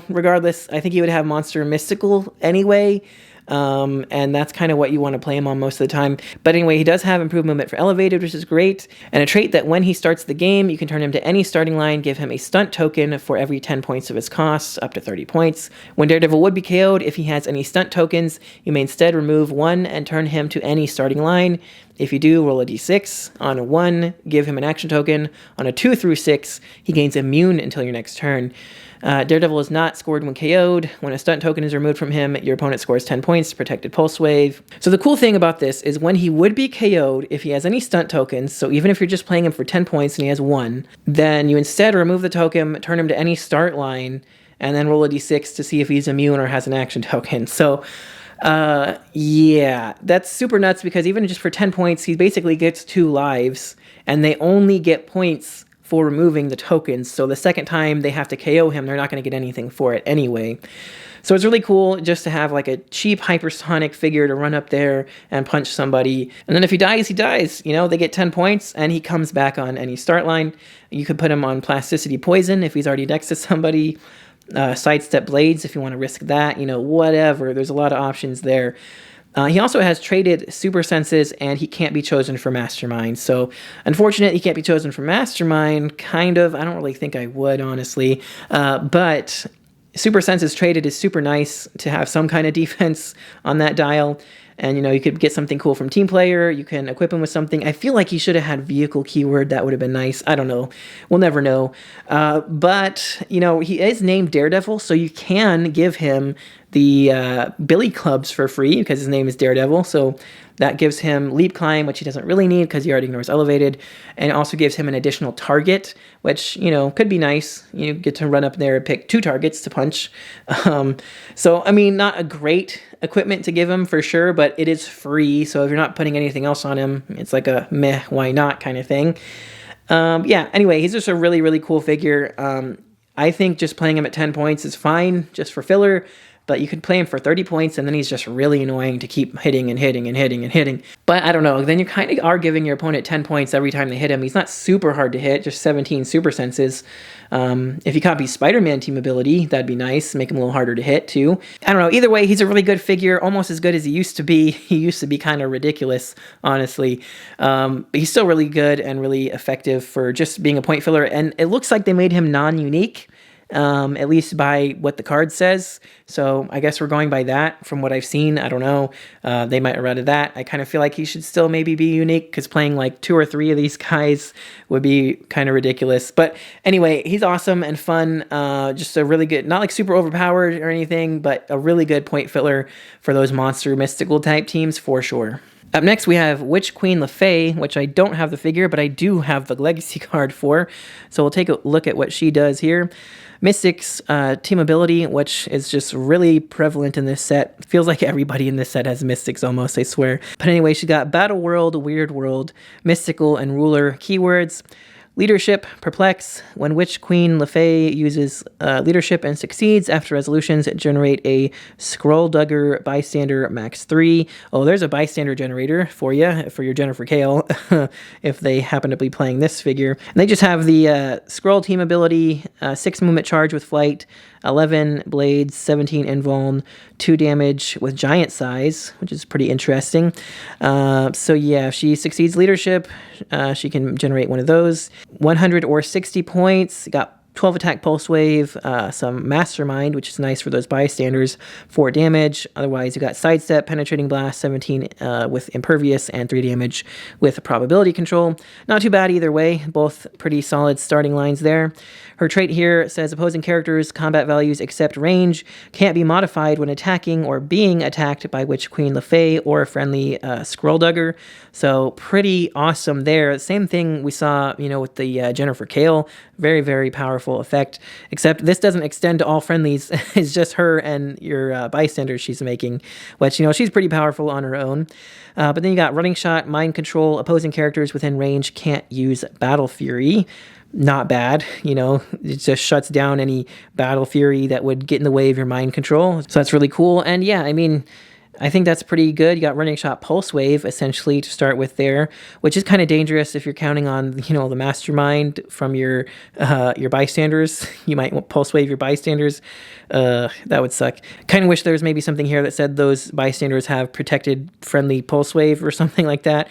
A: regardless, I think he would have monster mystical anyway. And that's kind of what you want to play him on most of the time. But anyway, he does have improved movement for elevated, which is great. And a trait that when he starts the game, you can turn him to any starting line, give him a stunt token for every 10 points of his cost, up to 30 points. When Daredevil would be KO'd, if he has any stunt tokens, you may instead remove 1 and turn him to any starting line. If you do, roll a d6. On a 1, give him an action token. On a 2 through 6, he gains immune until your next turn. Daredevil is not scored when KO'd. When a stunt token is removed from him, your opponent scores 10 points, protected pulse wave. So the cool thing about this is when he would be KO'd, if he has any stunt tokens, so even if you're just playing him for 10 points and he has 1, then you instead remove the token, turn him to any start line, and then roll a d6 to see if he's immune or has an action token. So yeah, that's super nuts because even just for 10 points, he basically gets 2 lives, and they only get points for removing the tokens. So the second time they have to KO him, they're not going to get anything for it anyway. So it's really cool just to have like a cheap hypersonic figure to run up there and punch somebody. And then if he dies, he dies. They get 10 points and he comes back on any start line. You could put him on plasticity poison if he's already next to somebody. Sidestep blades if you want to risk that. Whatever. There's a lot of options there. He also has traded super senses, and he can't be chosen for Mastermind. So, unfortunate he can't be chosen for Mastermind, kind of. I don't really think I would, honestly. But super senses traded is super nice to have some kind of defense on that dial. And, you could get something cool from team player. You can equip him with something. I feel like he should have had vehicle keyword. That would have been nice. I don't know. We'll never know. But, he is named Daredevil, so you can give him the Billy Clubs for free because his name is Daredevil. So that gives him leap climb, which he doesn't really need because he already ignores elevated. And it also gives him an additional target, which, could be nice. You get to run up there and pick 2 targets to punch. So, not a great equipment to give him for sure, but it is free. So if you're not putting anything else on him, it's like a meh, why not kind of thing. Yeah, anyway, he's just a really, really cool figure. I think just playing him at 10 points is fine, just for filler. but you could play him for 30 points, and then he's just really annoying to keep hitting and hitting and hitting and hitting. But I don't know, then you kind of are giving your opponent 10 points every time they hit him. He's not super hard to hit, just 17 super senses. If you copy SpiderMan team ability, that'd be nice, make him a little harder to hit too. I don't know, either way, he's a really good figure, almost as good as he used to be. He used to be kind of ridiculous, honestly. But he's still really good and really effective for just being a point filler, and it looks like they made him non-unique. At least by what the card says. So I guess we're going by that from what I've seen. I don't know. They might have added that. I kind of feel like he should still maybe be unique because playing like 2 or 3 of these guys would be kind of ridiculous. But anyway, he's awesome and fun. Just a really good, not like super overpowered or anything, but a really good point filler for those monster mystical type teams for sure. Up next, we have Witch Queen Lefay, which I don't have the figure, but I do have the legacy card for. So we'll take a look at what she does here. Mystics team ability, which is just really prevalent in this set. Feels like everybody in this set has Mystics almost, I swear. But anyway, she got Battle World, Weird World, Mystical, and Ruler keywords. Leadership, Perplex. When Witch Queen Lefay uses leadership and succeeds after resolutions, generate a Scrolldugger bystander max 3. Oh, there's a bystander generator for you, for your Jennifer Kale, if they happen to be playing this figure. And they just have the Scroll team ability, 6 movement charge with flight, 11 blades, 17 invuln, 2 damage with giant size, which is pretty interesting. So yeah, if she succeeds leadership, she can generate one of those. 100 or 60 points, got 12 attack pulse wave, some mastermind, which is nice for those bystanders, 4 damage. Otherwise, you got sidestep, penetrating blast, 17 with impervious, and 3 damage with probability control. Not too bad either way, both pretty solid starting lines there. Her trait here says opposing characters' combat values except range can't be modified when attacking or being attacked by Witch Queen Lefay or a friendly Scrolldugger. So pretty awesome there. Same thing we saw, with the Jennifer Kale. Very, very powerful effect. Except this doesn't extend to all friendlies. It's just her and your bystanders she's making, which, she's pretty powerful on her own. But then you got Running Shot, Mind Control. Opposing characters within range can't use Battle Fury. Not bad, it just shuts down any Battle Fury that would get in the way of your mind control. So that's really cool. And yeah, I think that's pretty good. You got Running Shot Pulse Wave, essentially, to start with there, which is kind of dangerous if you're counting on, the Mastermind from your bystanders. You might Pulse Wave your bystanders. That would suck. Kind of wish there was maybe something here that said those bystanders have protected friendly Pulse Wave or something like that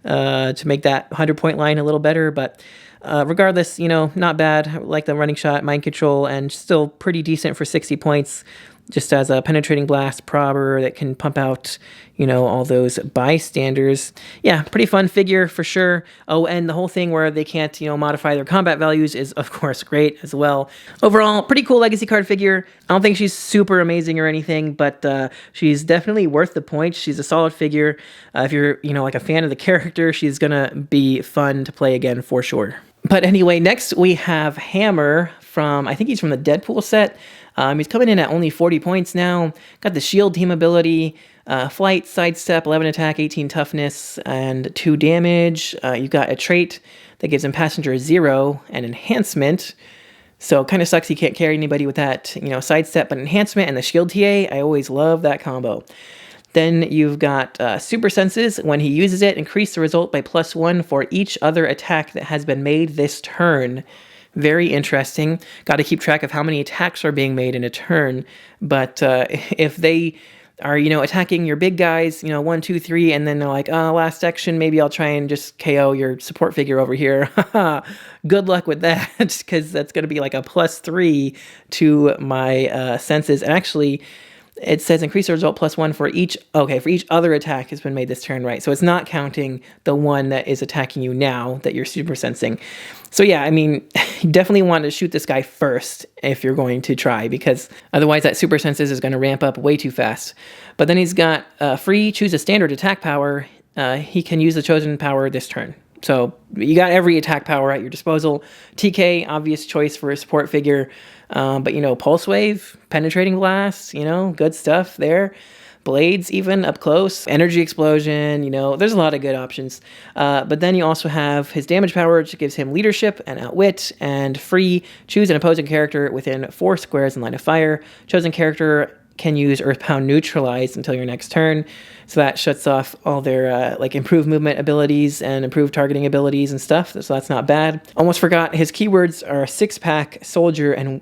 A: to make that 100-point line a little better, but regardless, not bad. I like the Running Shot, Mind Control, and still pretty decent for 60 points, just as a Penetrating Blast probber that can pump out, all those bystanders. Yeah, pretty fun figure for sure. Oh, and the whole thing where they can't, modify their combat values is, of course, great as well. Overall, pretty cool legacy card figure. I don't think she's super amazing or anything, but she's definitely worth the points. She's a solid figure. If you're, like a fan of the character, she's gonna be fun to play again for sure. But anyway, next we have Hammer I think he's from the Deadpool set. He's coming in at only 40 points now. Got the shield team ability, flight, sidestep, 11 attack, 18 toughness, and 2 damage. You've got a trait that gives him passenger 0 and enhancement. So it kind of sucks he can't carry anybody with that, sidestep, but enhancement and the shield TA. I always love that combo. Then you've got Super Senses. When he uses it, increase the result by +1 for each other attack that has been made this turn. Very interesting. Got to keep track of how many attacks are being made in a turn. But if they are, attacking your big guys, 1, 2, 3, and then they're like, last action, maybe I'll try and just KO your support figure over here. Good luck with that, because that's going to be like a +3 to my senses. And actually, it says increase the result +1 for each other attack has been made this turn, right? So it's not counting the one that is attacking you now that you're super sensing. So yeah, you definitely want to shoot this guy first if you're going to try, because otherwise that super senses is going to ramp up way too fast. But then he's got free, choose a standard attack power. He can use the chosen power this turn. So you got every attack power at your disposal. TK, obvious choice for a support figure. But, Pulse Wave, Penetrating Blast, good stuff there. Blades even up close. Energy Explosion, there's a lot of good options. But then you also have his damage power, which gives him leadership and outwit. And free, choose an opposing character within 4 squares in line of fire. Chosen character can use Earthbound Neutralize until your next turn. So that shuts off all their like improved movement abilities and improved targeting abilities and stuff. So that's not bad. Almost forgot his keywords are 6-pack, soldier, and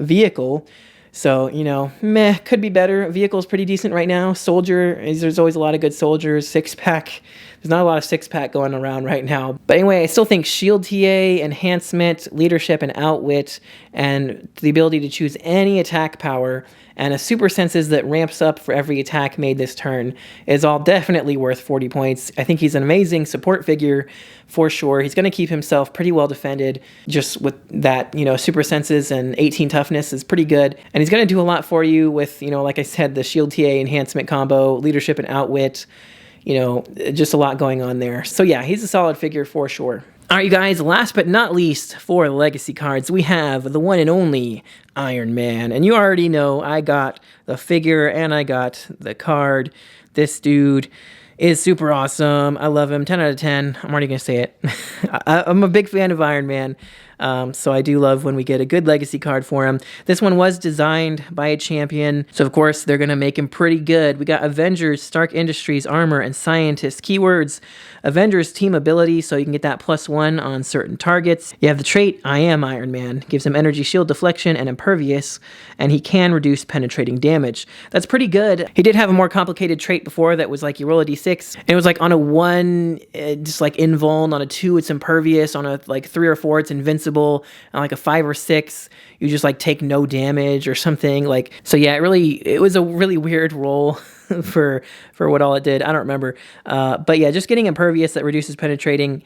A: vehicle. So, you know, meh, could be better. Vehicle's pretty decent right now. Soldier, there's always a lot of good soldiers. 6-pack, there's not a lot of 6-pack going around right now. But anyway, I still think Shield TA, Enhancement, Leadership, and Outwit, and the ability to choose any attack power, and a super senses that ramps up for every attack made this turn is all definitely worth 40 points. I think he's an amazing support figure for sure. He's going to keep himself pretty well defended just with that, you know, super senses and 18 toughness is pretty good. And he's going to do a lot for you with, you know, like I said, the Shield TA enhancement combo, leadership and outwit, you know, just a lot going on there. So yeah, he's a solid figure for sure. All right, you guys, last but not least for the legacy cards, we have the one and only Iron Man. And you already know I got the figure and I got the card. This dude is super awesome. I love him. 10 out of 10. I'm already going to say it. I'm a big fan of Iron Man. So I do love when we get a good legacy card for him. This one was designed by a champion, so of course they're going to make him pretty good. We got Avengers, Stark Industries, Armor, and Scientist. Keywords, Avengers team ability, so you can get that +1 on certain targets. You have the trait, I am Iron Man. Gives him energy shield deflection and impervious, and he can reduce penetrating damage. That's pretty good. He did have a more complicated trait before that was like you roll a d6, and it was like on a 1, just like invuln, on a 2 it's impervious, on a like 3 or 4 it's invincible, and like a 5 or 6 you just like take no damage or something. Like, so yeah, it was a really weird roll for what all it did. I don't remember, but yeah, just getting impervious that reduces penetrating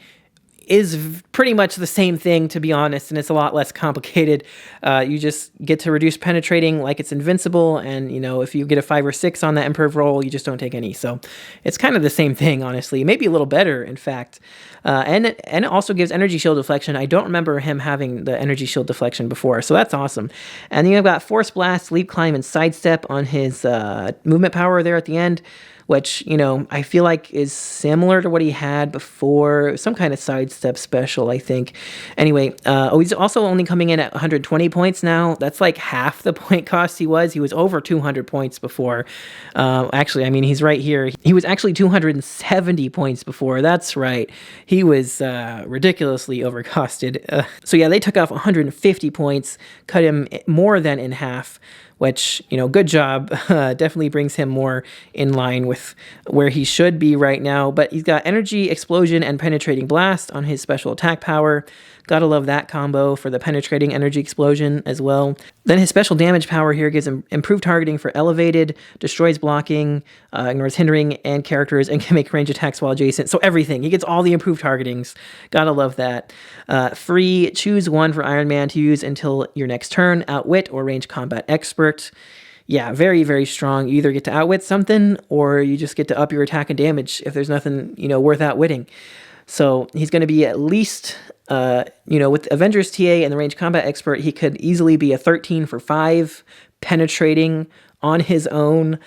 A: is pretty much the same thing, to be honest, and it's a lot less complicated. You just get to reduce penetrating like it's invincible, and you know, if you get a 5 or 6 on that imperv roll, you just don't take any. So it's kind of the same thing, honestly, maybe a little better, in fact. And it also gives energy shield deflection. I don't remember him having the energy shield deflection before, so that's awesome. And then you've got Force Blast, Leap, Climb, and Sidestep on his movement power there at the end, which, you know, I feel like is similar to what he had before. Some kind of sidestep special, I think. Anyway, he's also only coming in at 120 points now. That's like half the point cost he was. He was over 200 points before. Actually, I mean, he's right here. He was actually 270 points before. That's right. He was ridiculously overcosted. So yeah, they took off 150 points, cut him more than in half, which, you know, good job. Definitely brings him more in line with where he should be right now. But he's got Energy, Explosion, and Penetrating Blast on his special attack power. Gotta love that combo for the Penetrating Energy Explosion as well. Then his special damage power here gives him improved targeting for Elevated, destroys blocking, ignores hindering and characters, and can make range attacks while adjacent. So everything. He gets all the improved targetings. Gotta love that. Free, choose one for Iron Man to use until your next turn. Outwit or Range Combat Expert. Yeah, very, very strong. You either get to outwit something, or you just get to up your attack and damage if there's nothing, you know, worth outwitting. So he's going to be at least, you know, with Avengers TA and the Range Combat Expert, he could easily be a 13 for 5 penetrating on his own.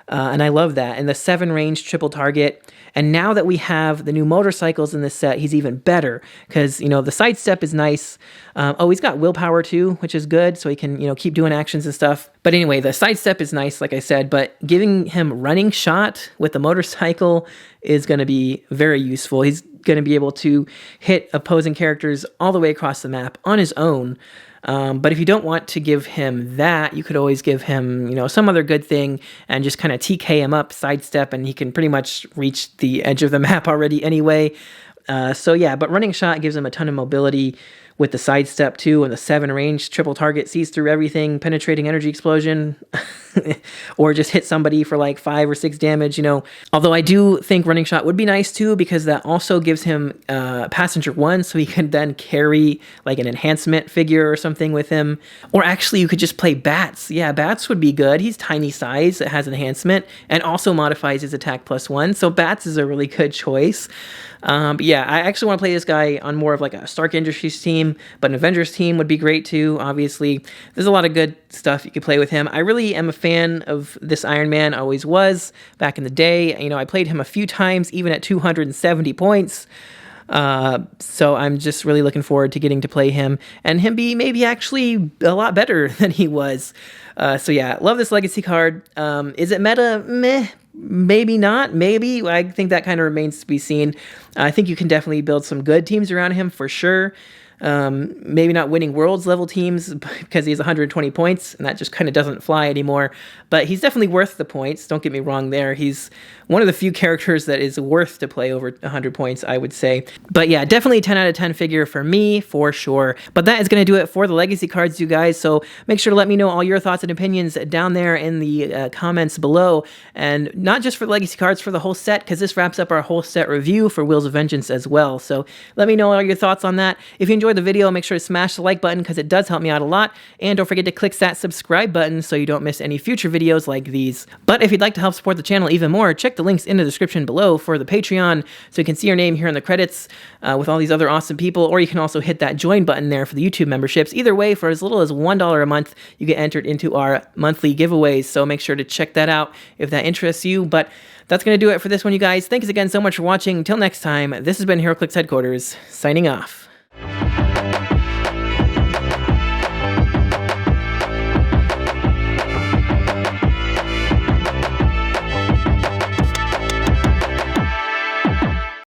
A: And I love that. And the 7 range triple target. And now that we have the new motorcycles in this set, he's even better because, you know, the sidestep is nice. He's got willpower too, which is good. So he can, you know, keep doing actions and stuff. But anyway, the sidestep is nice, like I said, but giving him running shot with the motorcycle is going to be very useful. He's going to be able to hit opposing characters all the way across the map on his own. But if you don't want to give him that, you could always give him, you know, some other good thing and just kind of TK him up, sidestep, and he can pretty much reach the edge of the map already anyway. So yeah, but running shot gives him a ton of mobility with the sidestep too, and the 7 range triple target sees through everything, penetrating energy explosion, or just hit somebody for like 5 or 6 damage, you know. Although I do think running shot would be nice too, because that also gives him passenger 1, so he can then carry like an enhancement figure or something with him. Or actually you could just play Bats. Yeah, Bats would be good. He's tiny size, it has enhancement, and also modifies his attack +1, so Bats is a really good choice. But yeah, I actually want to play this guy on more of like a Stark Industries team, but an Avengers team would be great too, obviously. There's a lot of good stuff you could play with him. I really am a fan of this Iron Man, always was, back in the day. You know, I played him a few times, even at 270 points. So I'm just really looking forward to getting to play him and him be maybe actually a lot better than he was. So yeah, love this legacy card. Is it meta? Meh. Maybe not. Maybe. I think that kind of remains to be seen. I think you can definitely build some good teams around him for sure. Maybe not winning worlds level teams because he has 120 points and that just kind of doesn't fly anymore, but he's definitely worth the points. Don't get me wrong there. He's one of the few characters that is worth to play over 100 points, I would say. But yeah, definitely 10 out of 10 figure for me, for sure. But that is going to do it for the legacy cards, you guys. So make sure to let me know all your thoughts and opinions down there in the comments below. And not just for the legacy cards, for the whole set, because this wraps up our whole set review for Wheels of Vengeance as well. So let me know all your thoughts on that. If you enjoyed the video, make sure to smash the like button because it does help me out a lot. And don't forget to click that subscribe button so you don't miss any future videos like these. But if you'd like to help support the channel even more, check the links in the description below for the Patreon so you can see your name here in the credits with all these other awesome people, or you can also hit that join button there for the YouTube memberships. Either way, for as little as $1 a month, you get entered into our monthly giveaways, so make sure to check that out if that interests you. But that's going to do it for this one, you guys. Thanks again so much for watching. Until next time, this has been Heroclix Headquarters, signing off.